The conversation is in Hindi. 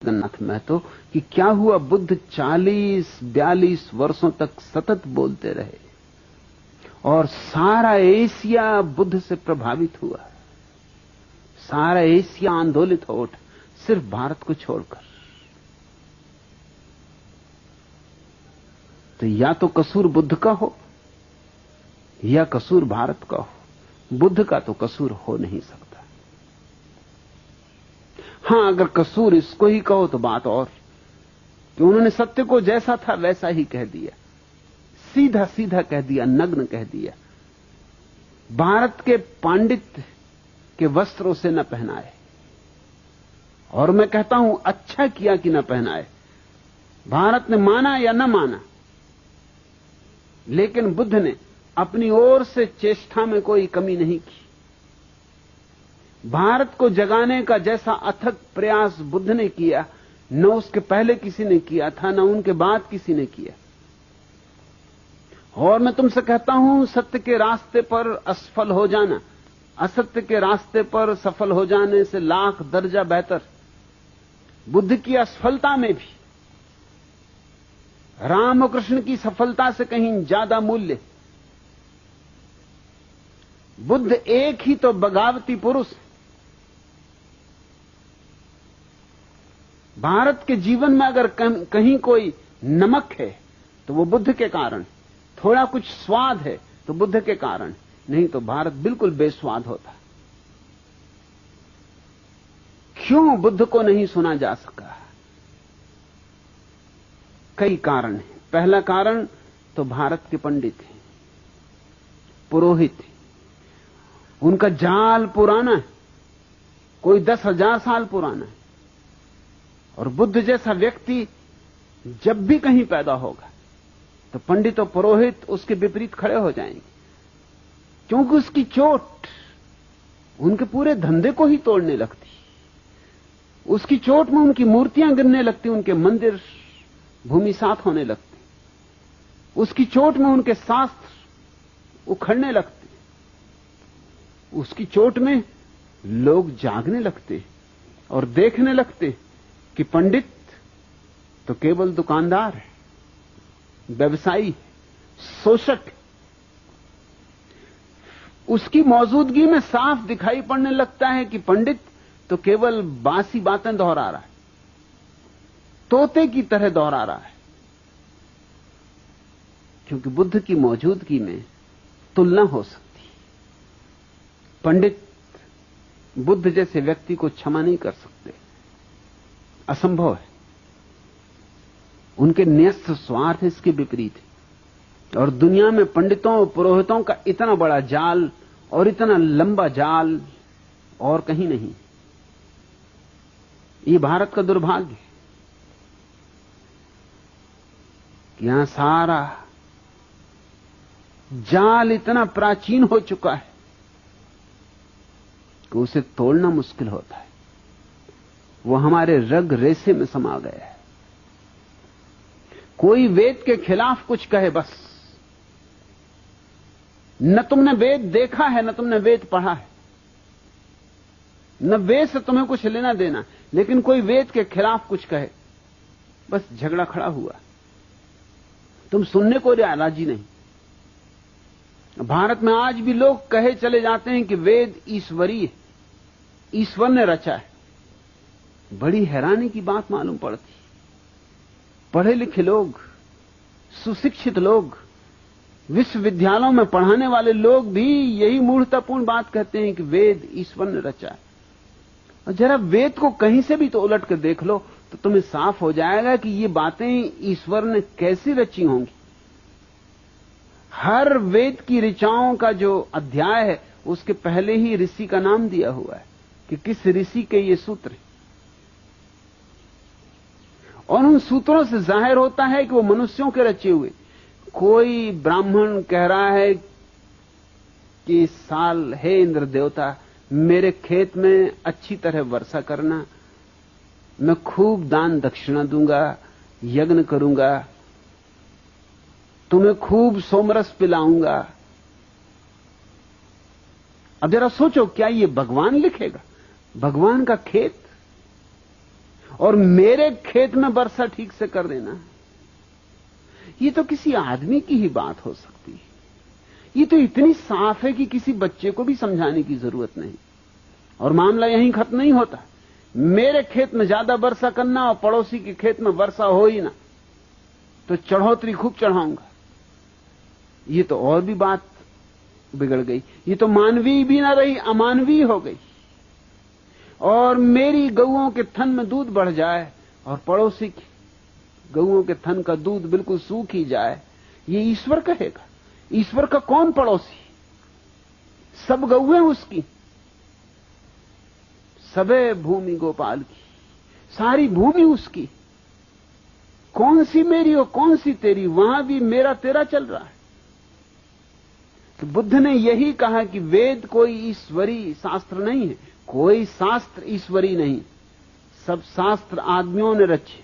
जगन्नाथ महतो कि क्या हुआ, बुद्ध 40-42 वर्षों तक सतत बोलते रहे और सारा एशिया बुद्ध से प्रभावित हुआ, सारा एशिया आंदोलित हो उठा, सिर्फ भारत को छोड़कर। तो या तो कसूर बुद्ध का हो या कसूर भारत का हो, बुद्ध का तो कसूर हो नहीं सकता। हां, अगर कसूर इसको ही कहो तो बात और कि उन्होंने सत्य को जैसा था वैसा ही कह दिया, सीधा सीधा कह दिया, नग्न कह दिया। भारत के पांडित्य के वस्त्रों से न पहनाए, और मैं कहता हूं अच्छा किया कि न पहनाए। भारत ने माना या न माना, लेकिन बुद्ध ने अपनी ओर से चेष्टा में कोई कमी नहीं की। भारत को जगाने का जैसा अथक प्रयास बुद्ध ने किया, न उसके पहले किसी ने किया था, न उनके बाद किसी ने किया। और मैं तुमसे कहता हूं, सत्य के रास्ते पर असफल हो जाना असत्य के रास्ते पर सफल हो जाने से लाख दर्जा बेहतर। बुद्ध की असफलता में भी रामकृष्ण की सफलता से कहीं ज्यादा मूल्य। बुद्ध एक ही तो बगावती पुरुष। भारत के जीवन में अगर कहीं कोई नमक है तो वो बुद्ध के कारण, थोड़ा कुछ स्वाद है तो बुद्ध के कारण, नहीं तो भारत बिल्कुल बेस्वाद होता। क्यों बुद्ध को नहीं सुना जा सका? कई कारण हैं। पहला कारण तो भारत के पंडित हैं, पुरोहित हैं। उनका जाल पुराना है, कोई 10,000 साल पुराना है। और बुद्ध जैसा व्यक्ति जब भी कहीं पैदा होगा तो पंडित और पुरोहित उसके विपरीत खड़े हो जाएंगे, क्योंकि उसकी चोट उनके पूरे धंधे को ही तोड़ने लगती। उसकी चोट में उनकी मूर्तियां गिरने लगती, उनके मंदिर भूमिसात होने लगते, उसकी चोट में उनके शास्त्र उखड़ने लगते, उसकी चोट में लोग जागने लगते और देखने लगते कि पंडित तो केवल दुकानदार है, व्यवसायी, शोषक। उसकी मौजूदगी में साफ दिखाई पड़ने लगता है कि पंडित तो केवल बासी बातें दोहरा रहा है, तोते की तरह दोहरा रहा है। क्योंकि बुद्ध की मौजूदगी में तुलना हो सकती। पंडित बुद्ध जैसे व्यक्ति को क्षमा नहीं कर सकते, असंभव है। उनके न्यस्त स्वार्थ इसके विपरीत है। और दुनिया में पंडितों और पुरोहितों का इतना बड़ा जाल और इतना लंबा जाल और कहीं नहीं। ये भारत का दुर्भाग्य है कि यहां सारा जाल इतना प्राचीन हो चुका है कि उसे तोड़ना मुश्किल होता है। वो हमारे रग रेशे में समा गया है। कोई वेद के खिलाफ कुछ कहे, बस न तुमने वेद देखा है, न तुमने वेद पढ़ा है, न वेद से तुम्हें कुछ लेना देना, लेकिन कोई वेद के खिलाफ कुछ कहे, बस झगड़ा खड़ा हुआ। तुम सुनने को राजी नहीं। भारत में आज भी लोग कहे चले जाते हैं कि वेद ईश्वरीय, ईश्वर ने रचा है। बड़ी हैरानी की बात मालूम पड़ती। पढ़े लिखे लोग, सुशिक्षित लोग, विश्वविद्यालयों में पढ़ाने वाले लोग भी यही मूर्खतापूर्ण बात कहते हैं कि वेद ईश्वर ने रचा है। और जरा वेद को कहीं से भी तो उलट कर देख लो तो तुम्हें साफ हो जाएगा कि ये बातें ईश्वर ने कैसी रची होंगी। हर वेद की ऋचाओं का जो अध्याय है उसके पहले ही ऋषि का नाम दिया हुआ है कि किस ऋषि के ये सूत्र हैं। और उन सूत्रों से जाहिर होता है कि वो मनुष्यों के रचे हुए। कोई ब्राह्मण कह रहा है कि इस साल हे इंद्र देवता मेरे खेत में अच्छी तरह वर्षा करना, मैं खूब दान दक्षिणा दूंगा, यज्ञ करूंगा, तुम्हें खूब सोमरस पिलाऊंगा। अब जरा सोचो, क्या ये भगवान लिखेगा? भगवान का खेत और मेरे खेत में वर्षा ठीक से कर देना, ये तो किसी आदमी की ही बात हो सकती है। ये तो इतनी साफ है कि किसी बच्चे को भी समझाने की जरूरत नहीं। और मामला यहीं खत्म नहीं होता। मेरे खेत में ज्यादा वर्षा करना और पड़ोसी के खेत में वर्षा हो ही ना, तो चढ़ोतरी खूब चढ़ाऊंगा। ये तो और भी बात बिगड़ गई। ये तो मानवीय भी ना रही, अमानवीय हो गई। और मेरी गऊओं के थन में दूध बढ़ जाए और पड़ोसी की गऊओं के थन का दूध बिल्कुल सूख ही जाए, ये ईश्वर कहेगा? ईश्वर का कौन पड़ोसी? सब गऊएं उसकी, सबे भूमि गोपाल की, सारी भूमि उसकी। कौन सी मेरी और कौन सी तेरी? वहां भी मेरा तेरा चल रहा है। तो बुद्ध ने यही कहा कि वेद कोई ईश्वरी शास्त्र नहीं है, कोई शास्त्र ईश्वरी नहीं, सब शास्त्र आदमियों ने रचे।